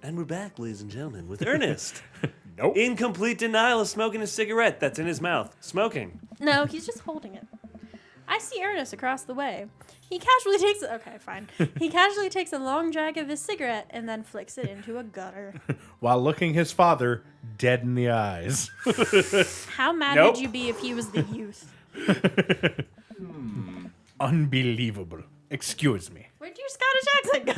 And we're back, ladies and gentlemen, with Ernest. Nope. In complete denial of smoking a cigarette that's in his mouth. Smoking. No, he's just holding it. I see Ernest across the way. He casually takes He casually takes a long drag of his cigarette and then flicks it into a gutter. While looking his father dead in the eyes. How mad Nope. would you be if he was the youth? Unbelievable. Excuse me. Where'd your Scottish accent go?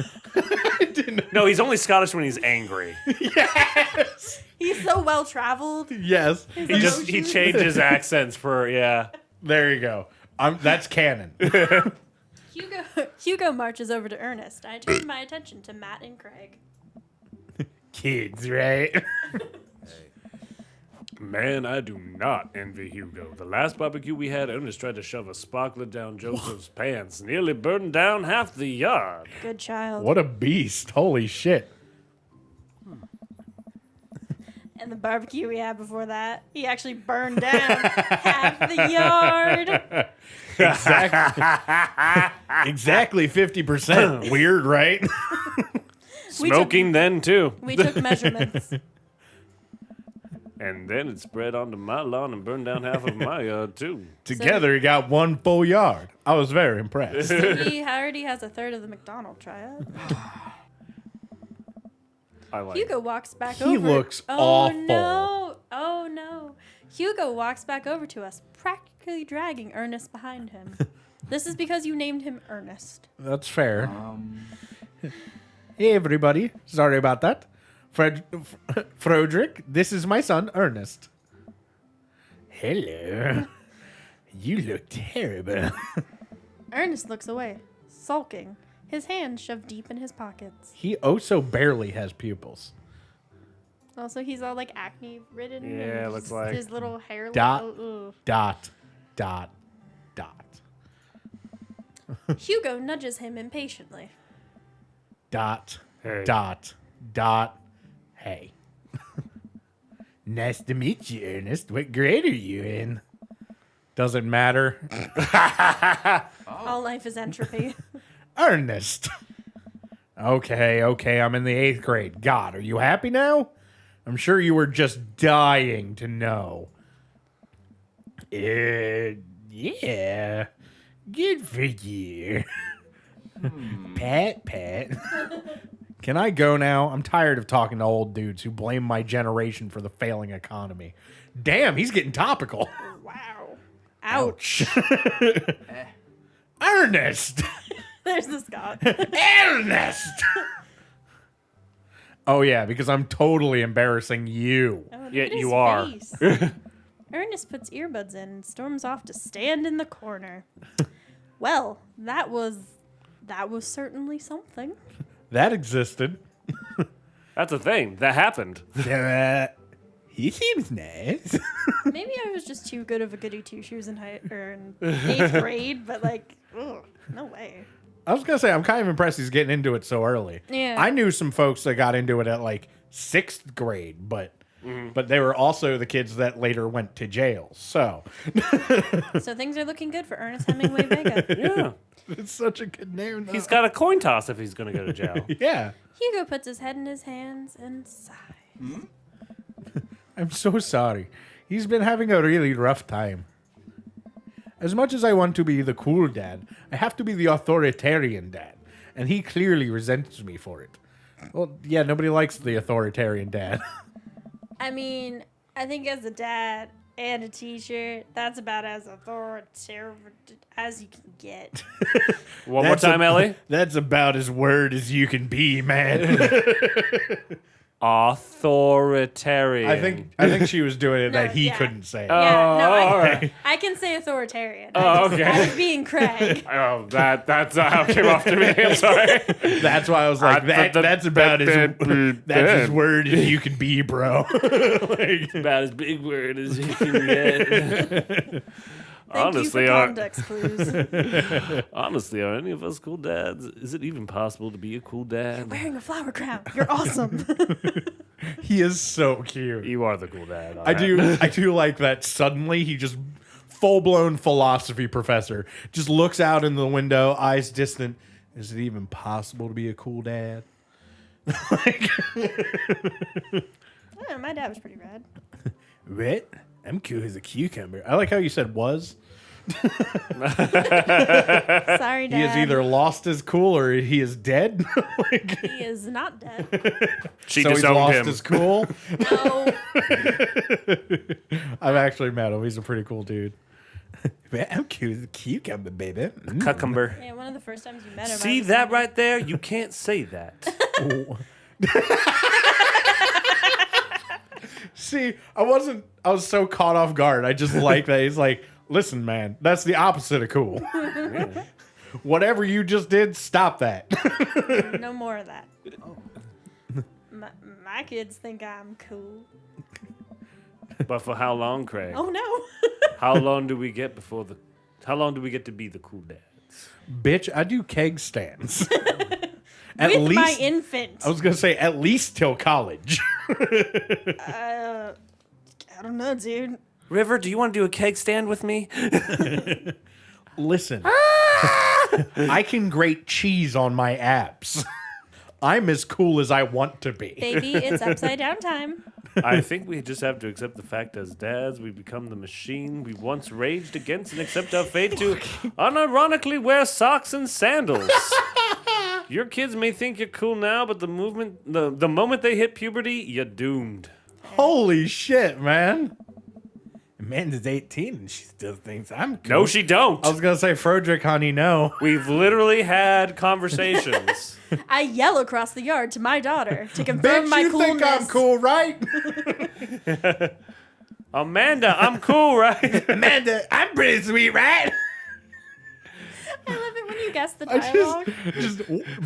No, he's only Scottish when he's angry. He's so well traveled. Yes. He changes accents for, yeah. There you go. That's canon. Hugo marches over to Ernest. I turn my attention to Matt and Craig. Kids, right? Man, I do not envy Hugo. The last barbecue we had, Ernest tried to shove a sparkler down Joseph's pants, nearly burned down half the yard. Good child. What a beast. Holy shit. And the barbecue we had before that, he actually burned down half the yard. Exactly 50%. Weird, right? Smoking then, too. We took measurements. And then it spread onto my lawn and burned down half of my yard, too. Together, you got one full yard. I was very impressed. He already has a third of the McDonald triad. I like Hugo walks back He over. looks oh, awful. No. Oh, no. Hugo walks back over to us, practically dragging Ernest behind him. This is because you named him Ernest. That's fair. Hey, everybody. Sorry about that. Frederick, this is my son, Ernest. Hello. You look terrible. Ernest looks away, sulking, his hands shoved deep in his pockets. He oh so barely has pupils. Also, he's all like acne ridden. Yeah, and looks his- like- his little hair. Dot. Ugh. Dot. Dot. Dot. Hugo nudges him impatiently. Dot. Hey. Dot. Dot. Hey. Nice to meet you, Ernest. What grade are you in? Doesn't matter. All life is entropy. Ernest. Okay, I'm in the 8th grade. God, are you happy now? I'm sure you were just dying to know. Yeah. Good for you. Pat. Can I go now? I'm tired of talking to old dudes who blame my generation for the failing economy. Damn, he's getting topical. Wow. Ouch. Ernest! There's the Scott. Ernest! Oh, yeah, because I'm totally embarrassing you. Oh, look Yeah, at his you are. face. Ernest puts earbuds in and storms off to stand in the corner. Well, that was certainly something. That existed. That's a thing. That happened. He seems nice. Maybe I was just too good of a goody two shoes in 8th grade, but like, ugh, no way. I was going to say, I'm kind of impressed he's getting into it so early. Yeah. I knew some folks that got into it at like 6th grade, but they were also the kids that later went to jail. So So things are looking good for Ernest Hemingway Vega. Yeah. it's such a good name. Though. He's got a coin toss if he's going to go to jail. Yeah. Hugo puts his head in his hands and sighs. I'm so sorry. He's been having a really rough time. As much as I want to be the cool dad, I have to be the authoritarian dad. And he clearly resents me for it. Well, yeah, nobody likes the authoritarian dad. I mean, I think as a dad and a teacher, that's about as authoritative as you can get. One more time, Ellie. That's about as word as you can be, man. Authoritarian. I think she was doing it No, that he yeah. couldn't say. Yeah, no, all right. I can say authoritarian. Oh, I okay. was being Craig. Oh, that's how it came off to me. I'm sorry. That's why I was like, that's about as word as you can be, bro. About as big word as you can get. Thank Honestly, you for are- context clues. Honestly, are any of us cool dads? Is it even possible to be a cool dad? Wearing a flower crown. You're awesome. He is so cute. You are the cool dad. I do like that suddenly he just full-blown philosophy professor just looks out in the window, eyes distant. Is it even possible to be a cool dad? Yeah, my dad was pretty rad. What? I'm cool as a cucumber. I like how you said was. Sorry, Dad. He has either lost his cool or he is dead. Like, He is not dead. She so he's disowned lost him. his cool. No. I've actually met him. He's a pretty cool dude. Man, I'm cool as a cucumber, baby. Cucumber. Yeah, one of the first times you met him. I See was that like, right there? You can't say that. See, I was so caught off guard. I just like that. He's like, listen, man, that's the opposite of cool. Whatever you just did, stop that. No more of that. My kids think I'm cool. But for how long, Craig? Oh no. How long do we get before the? How long do we get to be the cool dads? Bitch, I do keg stands. At With least, my infant. I was going to say at least till college. I don't know, dude. River, do you want to do a keg stand with me? Listen, I can grate cheese on my abs. I'm as cool as I want to be. Baby, it's upside down time. I think we just have to accept the fact as dads we become the machine we once raged against and accept our fate to unironically wear socks and sandals. Your kids may think you're cool now, but the moment they hit puberty, you're doomed. Holy shit, man. Amanda's 18 and she still thinks I'm cool. No, she don't. I was going to say, Froderick, honey, no. We've literally had conversations. I yell across the yard to my daughter to confirm Bitch, my you coolness. think I'm cool, right? Amanda, I'm cool, right? Amanda, I'm pretty sweet, right? I love it when you guess the I dialogue. just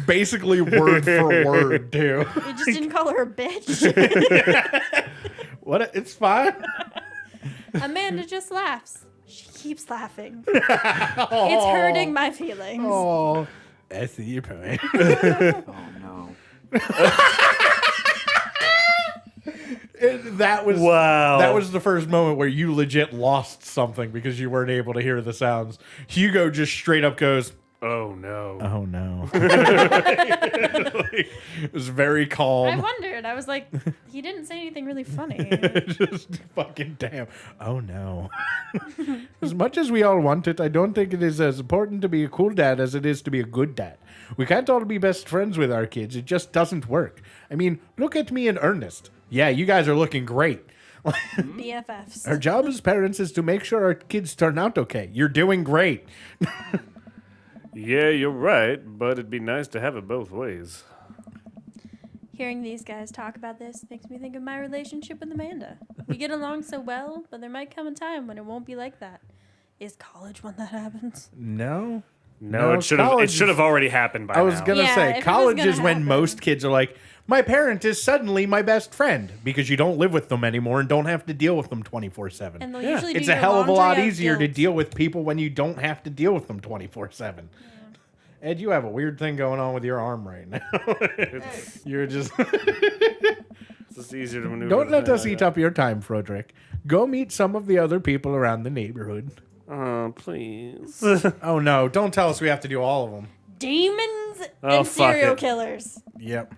basically word for word, too. You just didn't call her a bitch. What? It's fine. Amanda just laughs. She keeps laughing. It's hurting my feelings. Oh, I see your point. That was Wow. That was the first moment where you legit lost something because you weren't able to hear the sounds. Hugo just straight up goes, Oh no. "Oh no!" It was very I calm. wondered. I was like, he didn't say anything really funny. Just fucking damn. Oh no. As much as we all want it, I don't think it is as important to be a cool dad as it is to be a good dad. We can't all be best friends with our kids. It just doesn't work. I mean, look at me and Ernest. Yeah, you guys are looking great. BFFs. Our job as parents is to make sure our kids turn out okay. You're doing great. Yeah, you're right, but it'd be nice to have it both ways. Hearing these guys talk about this makes me think of my relationship with Amanda. We get along so well, but there might come a time when it won't be like that. Is college when that happens? No. No, it should college have already happened by I was now. gonna Yeah, if say it was college gonna is when happen. most kids are like, my parent is suddenly my best friend because you don't live with them anymore and don't have to deal with them 24/7. And they'll Yeah. usually do It's a your hell of a laundry lot out of easier to guilt. deal with people when you don't have to deal with them 24/7. Ed, you have a weird thing going on with your arm right now. You're just It's just easier to maneuver. don't let than us eat up your time, Froderick. Go meet some of the other people around the neighborhood. Oh, please. Oh no! Don't tell us we have to do all of them. Demons Oh, and fuck serial it. killers. Yep.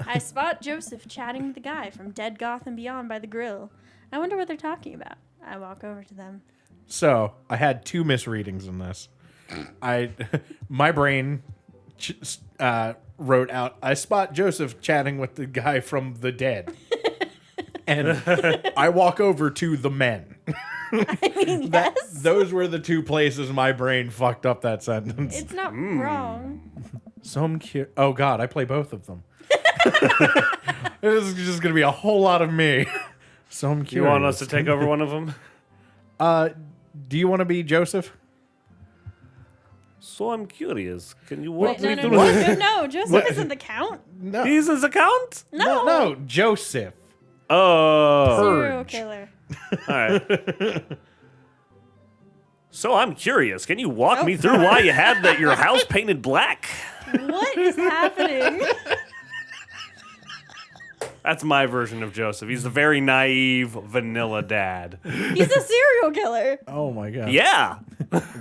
I spot Joseph chatting with the guy from Dead Goth and Beyond by the grill. I wonder what they're talking about. I walk over to them. So I had two misreadings in this. My brain wrote out, I spot Joseph chatting with the guy from the dead. And I walk over to the men. I mean, yes. Those were the two places my brain fucked up that sentence. It's not wrong. So I'm curious. Oh God, I play both of them. This is just gonna be a whole lot of me. So I'm curious. You want us to take over one of them? Do you want to be Joseph? So I'm curious. Can you walk Wait, me no, through? no, Joseph isn't the count. No. He's his account? No. Joseph. Oh. Serial Purge. killer. All right. So I'm curious. Can you walk Oh. me through why you had your house painted black? What is happening? That's my version of Joseph. He's the very naive, vanilla dad. He's a serial killer. Oh my god. Yeah.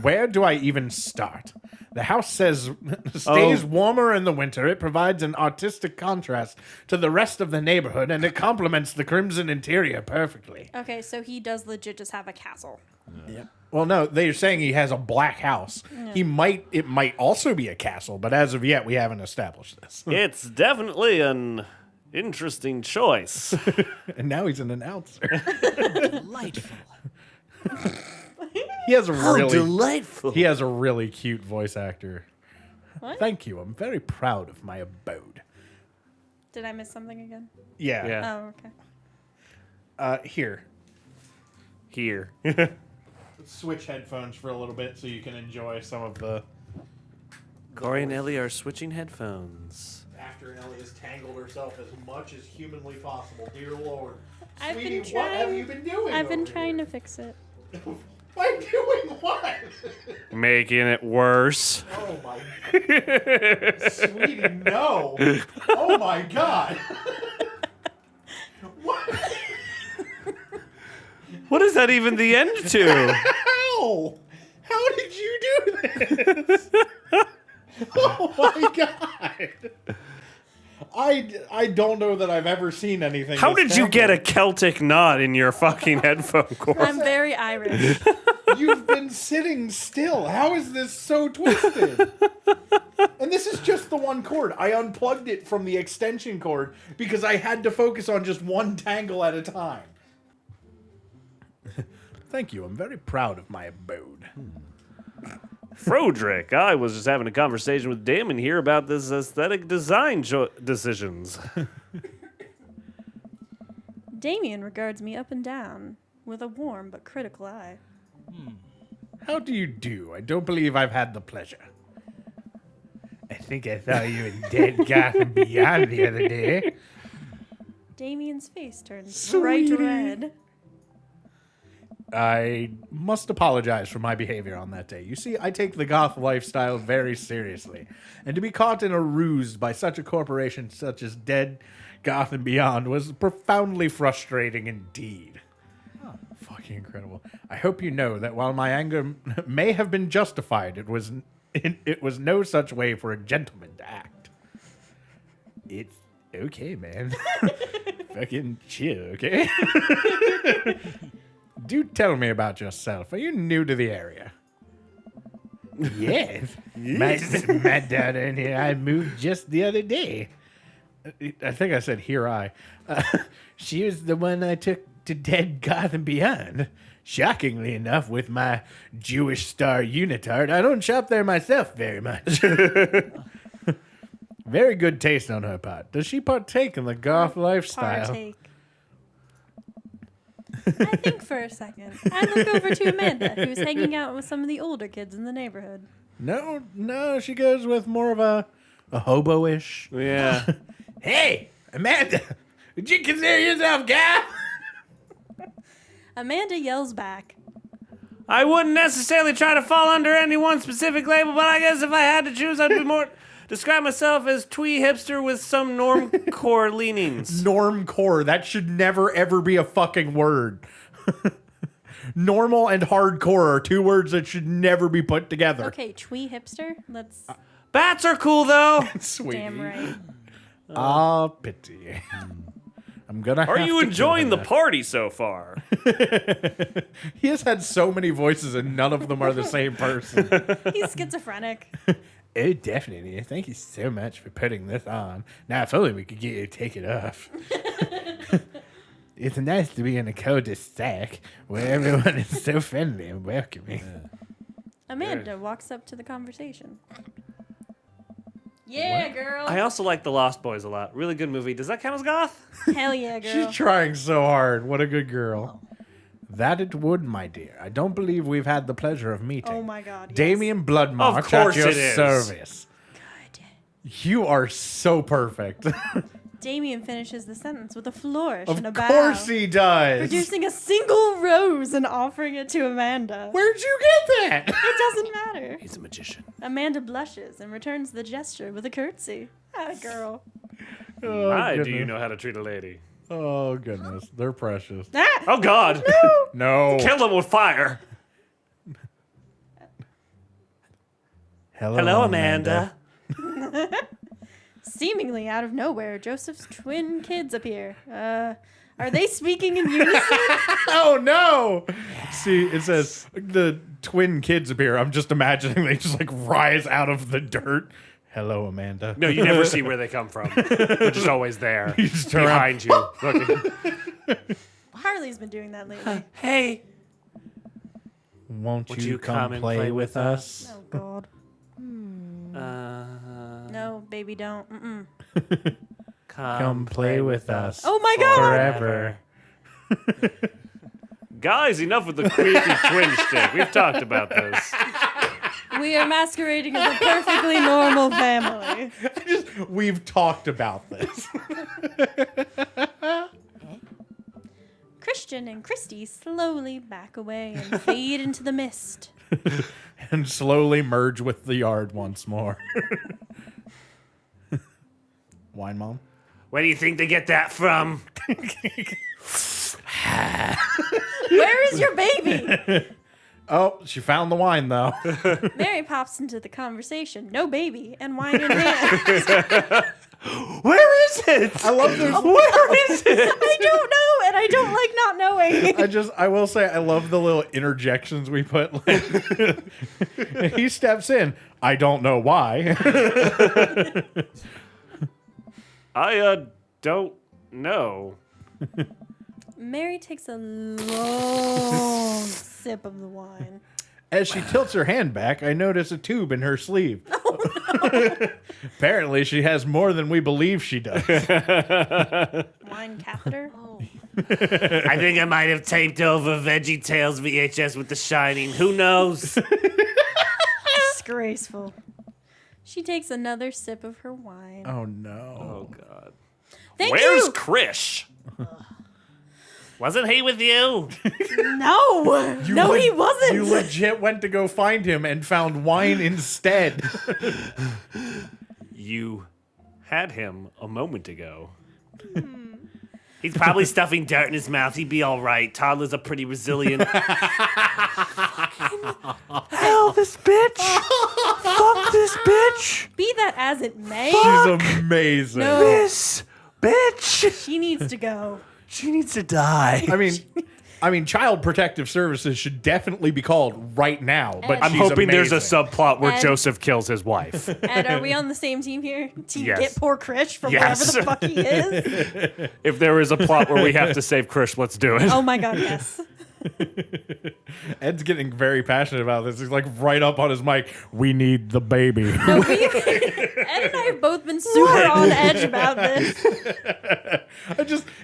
Where do I even start? The house says stays warmer in the winter. It provides an artistic contrast to the rest of the neighborhood, and it complements the crimson interior perfectly. Okay, so he does legit just have a castle. Yeah. Well, no, they're saying he has a black house. It might also be a castle, but as of yet, we haven't established this. It's definitely an interesting choice. And now he's an announcer. Delightful. He has a Delightful. he has a really cute voice actor. What? Thank you. I'm very proud of my abode. Did I miss something again? Yeah. Yeah. Oh, okay. Here. Here. Switch headphones for a little bit so you can enjoy some of the. Corey and Ellie are switching headphones. After Ellie has tangled herself as much as humanly possible, dear Lord. I've Sweetie, been what have trying- you been doing? I've been over trying here? to fix it. By doing what? Making it worse. Oh my. Sweetie, no. Oh my god. What? What is that even the end to? How? How did you do this? Oh my god. I don't know that I've ever seen anything. How this did you get a tangled. Celtic knot in your fucking headphone cord? I'm very Irish. You've been sitting still. How is this so twisted? And this is just the one cord. I unplugged it from the extension cord because I had to focus on just one tangle at a time. Thank you. I'm very proud of my abode. Frodrick, I was just having a conversation with Damon here about this aesthetic design decisions. Damien regards me up and down with a warm but critical eye. How do you do? I don't believe I've had the pleasure. I think I saw you in Dead Gotham Beyond the other day. Damien's face turns bright Sweetie. red. I must apologize for my behavior on that day. You see, I take the goth lifestyle very seriously. And to be caught in a ruse by such a corporation such as Dead Gotham Beyond was profoundly frustrating indeed. Fucking incredible. I hope you know that while my anger may have been justified, it was no such way for a gentleman to act. It's okay, man. Fucking chill, okay? Do tell me about yourself. Are you new to the area? Yes. My daughter and here, I moved just the other day. I think I said here I. She was the one I took to Dead Gotham Beyond. Shockingly enough, with my Jewish Star unitard, I don't shop there myself very much. Very good taste on her part. Does she partake in the goth lifestyle? Partake. I think for a second. I look over to Amanda, who's hanging out with some of the older kids in the neighborhood. No, she goes with more of a hobo-ish. Yeah. Hey, Amanda, would you consider yourself guy? Amanda yells back. I wouldn't necessarily try to fall under any one specific label, but I guess if I had to choose, I'd be more describe myself as twee hipster with some normcore leanings. Normcore, that should never ever be a fucking word. Normal and hardcore are two words that should never be put together. Okay, twee hipster? Let's... Bats are cool though. Sweetie. Damn right. Ah, pity. I'm gonna Are have you to enjoying the kill party so far? that. He has had so many voices and none of them are the same person. He's schizophrenic. Oh, definitely. Thank you so much for putting this on. Now, if only we could get you to take it off. It's nice to be in a cul-de-sac where everyone is so friendly and welcoming. Amanda walks up to the conversation. Yeah, girl. I also like The Lost Boys a lot. Really good movie. Does that count as goth? Hell yeah, girl. She's trying so hard. What a good girl. That it would, my dear. I don't believe we've had the pleasure of meeting. Oh my god. Yes. Damien Bloodmark Of course at your it is. service. Good. You are so perfect. Damien finishes the sentence with a flourish Of and a bow. course he does. Producing a single rose and offering it to Amanda. Where'd you get that? It doesn't matter. He's a magician. Amanda blushes and returns the gesture with a curtsy. Ah, girl. Oh, My, do you goodness. know how to treat a lady? Oh, goodness. They're precious. Ah! Oh, God. No. Kill them with fire. Hello, Amanda. Seemingly out of nowhere, Joseph's twin kids appear. Are they speaking in unison? Oh, no. See, it says the twin kids appear. I'm just imagining they just like rise out of the dirt. Hello, Amanda. No, you never see where they come from. They're just always there. just turn around. Behind you. Looking. Harley's been doing that lately. Hey. Won't Would you come play with us? Oh, God. No, baby, don't. Mm-mm. Come play with us. Oh, my God. Forever. Guys, enough with the creepy twin shtick. We've talked about this. We are masquerading as a perfectly normal family. We've talked about this. Christian and Christy slowly back away and fade into the mist. And slowly merge with the yard once more. Wine Mom? Where do you think they get that from? Where is your baby? Oh, she found the wine, though. Mary pops into the conversation. No baby and wine in hand. Where is it? I love this. Where is it? I don't know, and I don't like not knowing. I will say, I love the little interjections we put. Like, he steps in. I don't know why. I don't know. Mary takes a long sip of the wine. As she tilts her hand back, I notice a tube in her sleeve. Apparently, she has more than we believe she does. Wine catheter? I think I might have taped over Veggie Tales VHS with The Shining. Who knows? Disgraceful. She takes another sip of her wine. Oh, no. Oh, God. Thank Where's you! Krish? Wasn't he with you? No! No, he wasn't! You legit went to go find him and found wine instead. You had him a moment ago. He's probably stuffing dirt in his mouth. He'd be all right. Toddlers are pretty resilient. Hell, this bitch! Fuck this bitch! Be that as it may, She's amazing. No. This bitch! she needs to go. She needs to die. I mean, Child Protective Services should definitely be called right now. But And- I'm she's hoping there's a amazing. subplot where And- Joseph kills his wife. And are we on the same team here? To Yes. get poor Krish from Yes. wherever the fuck he is? If there is a plot where we have to save Krish, let's do it. Oh my god, yes. Ed's getting very passionate about this. He's like right up on his mic. We need the baby. No, Ed and I have both been super on edge about this.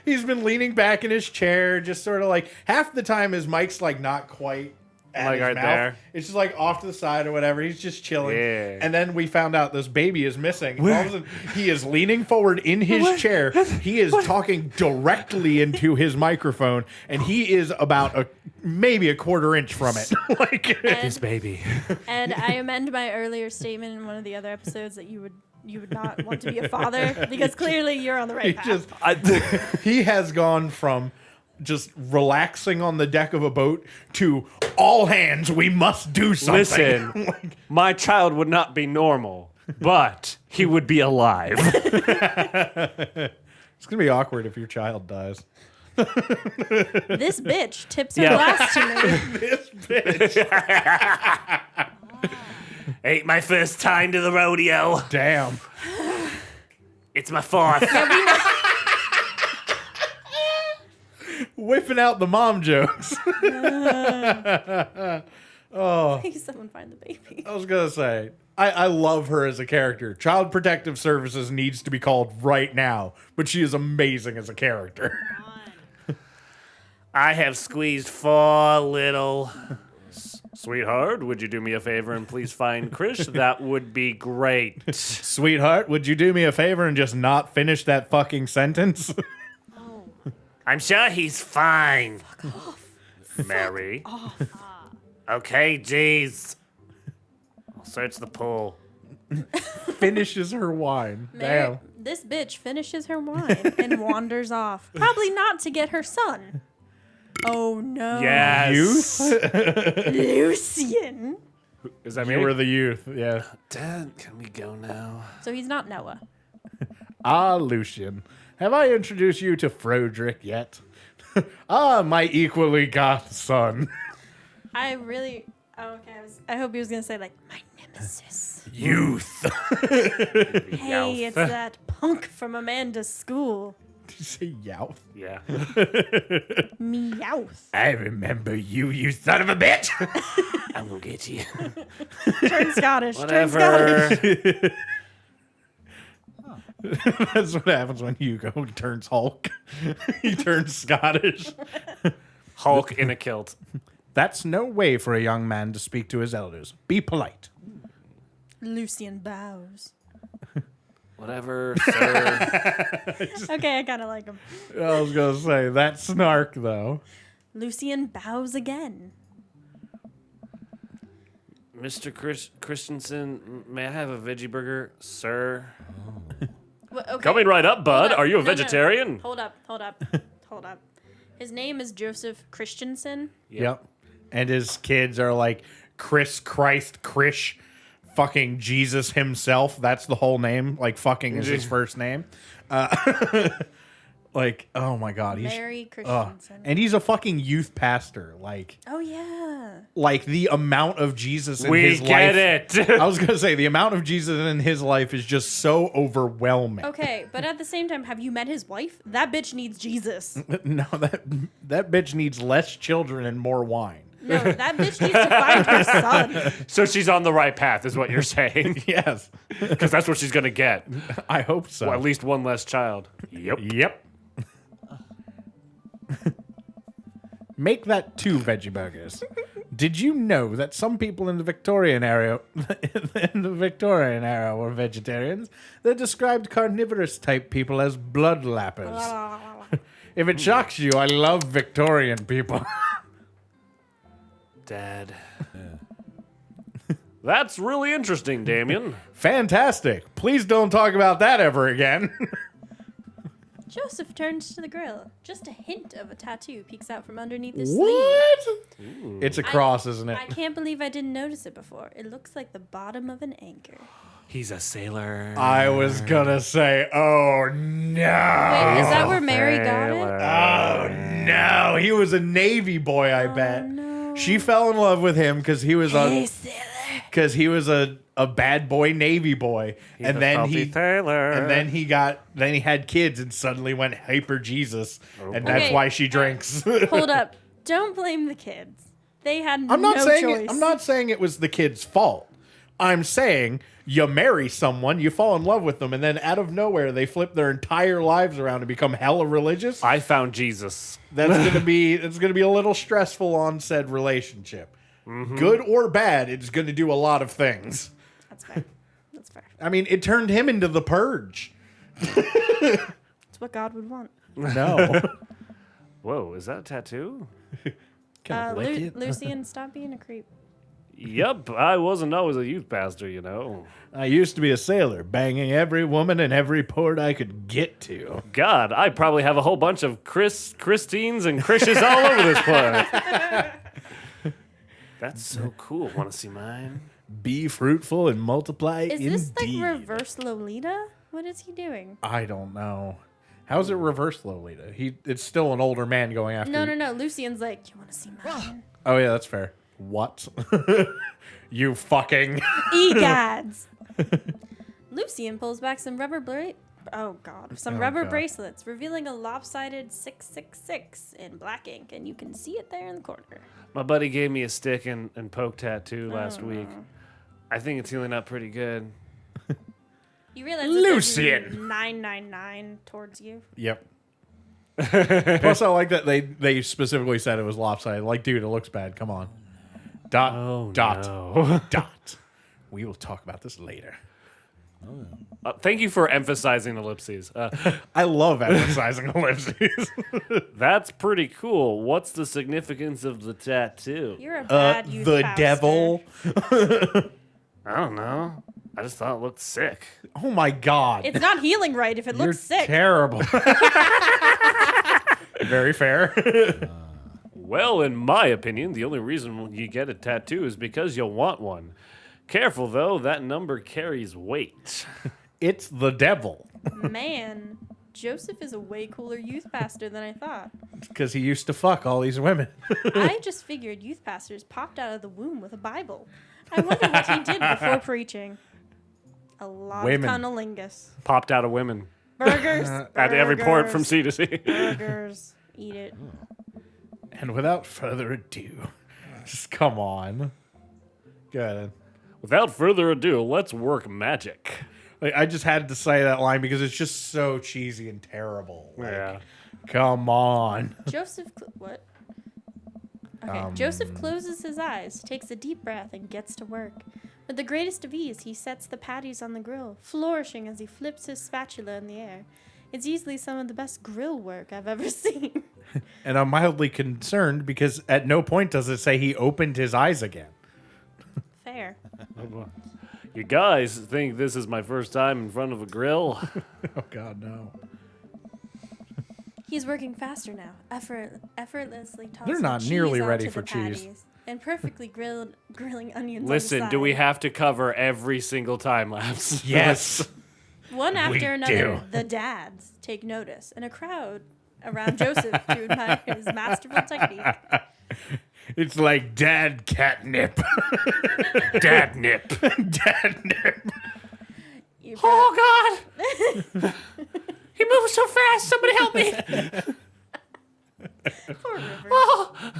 He's been leaning back in his chair, just sort of like half the time his mic's like not quite at Like his right mouth. there. It's just like off to the side or whatever. He's just chilling. Yeah. And then we found out this baby is missing. All of a sudden, he is leaning forward in his chair. He is talking directly into his microphone, and he is about maybe a quarter inch from it. Like His baby. And I amend my earlier statement in one of the other episodes that you would not want to be a father because clearly you're on the right path. he has gone from just relaxing on the deck of a boat to all hands, we must do something. Listen, my child would not be normal, but he would be alive. It's gonna be awkward if your child dies. This bitch tips her Yeah. glass to me. This bitch. Ain't my first time to the rodeo. Damn. It's my fourth. Whipping out the mom jokes. Please someone find the baby. I was gonna say, I love her as a character. Child Protective Services needs to be called right now, but she is amazing as a character. I have squeezed 4 little. Sweetheart, would you do me a favor and please find Krish? That would be great. Sweetheart, would you do me a favor and just not finish that fucking sentence? I'm sure he's fine. Fuck off. Mary. Okay, jeez. I'll search the pool. finishes her wine. Mary, Damn. this bitch finishes her wine and wanders off. Probably not to get her son. Oh no. Yes. Youth? Lucian. Is that me? You were the youth, yeah. Dad, can we go now? So he's not Noah. Ah, Lucian. Have I introduced you to Frodrick yet? Ah, my equally goth son. I really. Oh, okay. I hope he was gonna say like my nemesis. Youth. Hey, it's that punk from Amanda's school. Did you say Youth? Yeah. Meowth. I remember you, you son of a bitch. I'm gonna get you. Turn Scottish. Turn Whatever. Scottish. That's what happens when Hugo turns Hulk. He turns Scottish. Hulk in a kilt. That's no way for a young man to speak to his elders. Be polite. Lucian bows. Whatever, sir. Okay, I kind of like him. I was going to say, that snark, though. Lucian bows again. Mr. Christensen, may I have a veggie burger, sir? Okay. Coming right up, bud. Hold up. Are you a No, no. vegetarian? Hold up. Hold up. His name is Joseph Christensen. Yep. And his kids are like Chris Christ Krish fucking Jesus himself. That's the whole name. Like fucking is his first name. Like, oh my God. Mary Christensen. And he's a fucking youth pastor. Oh, yeah. Like the amount of Jesus in We his get life. it. I was gonna say the amount of Jesus in his life is just so overwhelming. Okay, but at the same time, have you met his wife? That bitch needs Jesus. No, that bitch needs less children and more wine. No, that bitch needs to find her son. So she's on the right path, is what you're saying. Yes, Because that's what she's going to get. I hope so. Well, at least one less child. Yep. Yep. Make that 2 veggie burgers. Did you know that some people in the Victorian era were vegetarians? They described carnivorous type people as blood lappers. If it shocks you, I love Victorian people. Dad. That's really interesting, Damien. Fantastic. Please don't talk about that ever again. Joseph turns to the grill. Just a hint of a tattoo peeks out from underneath his sleeve. What? It's a cross, isn't it? I can't believe I didn't notice it before. It looks like the bottom of an anchor. He's a sailor. I was gonna say, oh no. Wait, is that where Mary got it? Oh no, he was a Navy boy, I bet. no. She fell in love with him because he was Hey, a sailor. bad boy Navy boy, and then he had kids and suddenly went hyper Jesus, and that's Okay. why she drinks. Hold up. Don't blame the kids. They had I'm not no saying choice. I'm not saying it was the kid's fault. I'm saying you marry someone, you fall in love with them, and then out of nowhere they flip their entire lives around and become hella religious. I found Jesus. That's gonna be a little stressful on said relationship. Good or bad, it's gonna do a lot of things. That's fair. That's fair. I mean, it turned him into the purge. It's what God would want. No. Whoa, is that a tattoo? Can I lick it? Lucian, stop being a creep. Yep, I wasn't always a youth pastor, you know. I used to be a sailor, banging every woman in every port I could get to. God, I probably have a whole bunch of Christines and Krishes all over this place. That's so cool. Want to see mine? Be fruitful and multiply Is this like indeed. reverse Lolita? What is he doing? I don't know. How's it reverse Lolita? It's still an older man going after. No. Lucian's like, you want to see mine? Oh yeah, that's fair. What? You fucking. Egads. Lucian pulls back some rubber God. bracelets, revealing a lopsided 666 in black ink, and you can see it there in the corner. My buddy gave me a stick and poke tattoo last week. I think it's healing up pretty good. You realize Lucian. this is 999 towards you. Yep. Plus, I like that they specifically said it was lopsided. Like, dude, it looks bad. Come on. Dot. Oh, dot. no. Dot. We will talk about this later. Thank you for emphasizing ellipses. I love emphasizing ellipses. That's pretty cool. What's the significance of the tattoo? You're a bad youth The pastor. devil. I don't know. I just thought it looked sick. Oh my God. It's not healing right if it You're looks sick. terrible. Very fair. Well, in my opinion, the only reason you get a tattoo is because you want one. Careful, though, that number carries weight. It's the devil. Man, Joseph is a way cooler youth pastor than I thought. Because he used to fuck all these women. I just figured youth pastors popped out of the womb with a Bible. I wonder what he did before preaching. A lot Women. of cunnilingus. Popped out of women Burgers. at every port from burgers, sea to sea. Burgers. Eat it. And without further ado, just come on. Go ahead. Without further ado, let's work magic. Like, I just had to say that line because it's just so cheesy and terrible. Like, Yeah. come on. What? Okay. Joseph closes his eyes, takes a deep breath, and gets to work. With the greatest of ease, he sets the patties on the grill, flourishing as he flips his spatula in the air. It's easily some of the best grill work I've ever seen. And I'm mildly concerned because at no point does it say he opened his eyes again. Fair. You guys think this is my first time in front of a grill? Oh, God, no. He's working faster now, effortlessly tossing They're not cheese nearly onto ready the for cheese. patties and perfectly grilling onions. Listen, on the do we side. have to cover every single time lapse? Yes. One after another, do. the dads take notice, and a crowd around Joseph to admire his masterful technique. It's like dad catnip. Dad nip. Dad nip. You Oh, God! He moves so fast. Somebody help me. Poor River. Oh.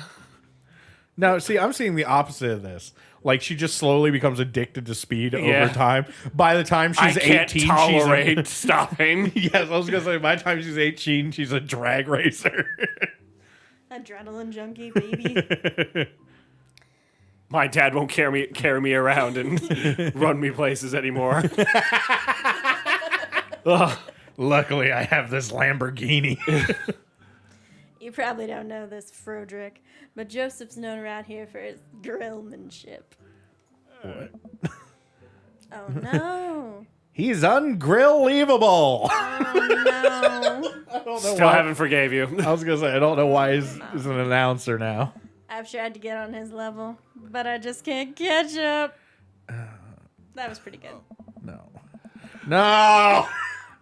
Now, see, I'm seeing the opposite of this. Like, she just slowly becomes addicted to speed Yeah. over time. By the time I she's can't 18, tolerate stopping. Yes, I was going to say, by the time she's 18, she's a drag racer. Adrenaline junkie, baby. My dad won't carry me around and run me places anymore. Ugh. Luckily, I have this Lamborghini. You probably don't know this, Froderick, but Joseph's known around here for his grillmanship. What? Oh no. He's ungrill-leavable. Oh no. Still haven't forgave you. I was going to say, I don't know why he's an announcer now. I've tried to get on his level, but I just can't catch up. That was pretty good. No.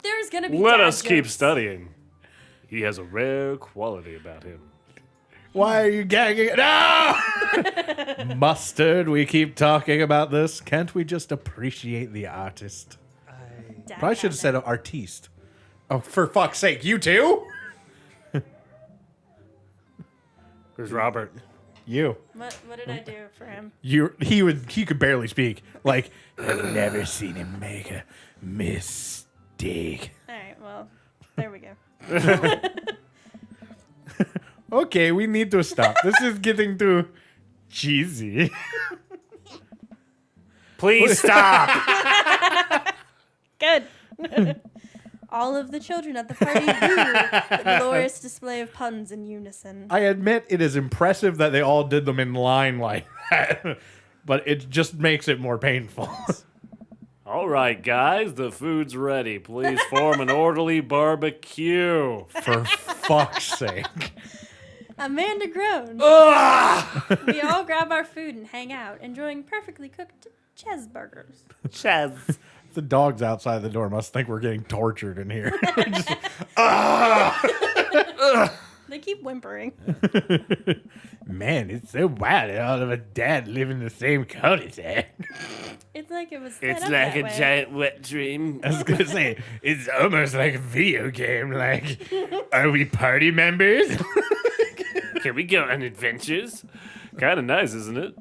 There's gonna be Let dad us keep jokes. studying. He has a rare quality about him. Why are you gagging? No! Mustard, we keep talking about this. Can't we just appreciate the artist? Dad Probably should have said comment. artiste. Oh, for fuck's sake, you too? Where's Robert? You. What did I do for him? He could barely speak. Like, I've never seen him make a mistake. All right, well, there we go. Okay, we need to stop. This is getting too cheesy. Please stop. Good. All of the children at the party booed the glorious display of puns in unison. I admit it is impressive that they all did them in line like that, but it just makes it more painful. All right, guys, the food's ready. Please form an orderly barbecue. For fuck's sake. Amanda groaned. Ugh! We all grab our food and hang out, enjoying perfectly cooked cheeseburgers. Chaz. The dogs outside the door must think we're getting tortured in here. They keep whimpering. Man, it's so wild that all of a dad live in the same cul-de-sac. It's like it was set It's up like that a way. giant wet dream. I was gonna say, it's almost like a video game. Like, are we party members? Can we go on adventures? Kind of nice, isn't it?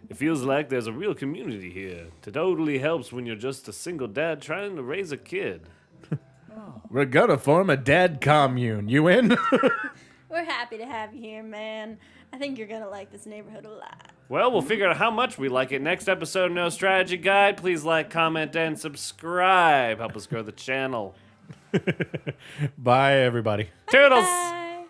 It feels like there's a real community here. It totally helps when you're just a single dad trying to raise a kid. We're gonna form a dad commune. You in? We're happy to have you here, man. I think you're gonna like this neighborhood a lot. Well, we'll figure out how much we like it next episode of No Strategy Guide. Please like, comment, and subscribe. Help us grow the channel. Bye, everybody. Toodles! Bye.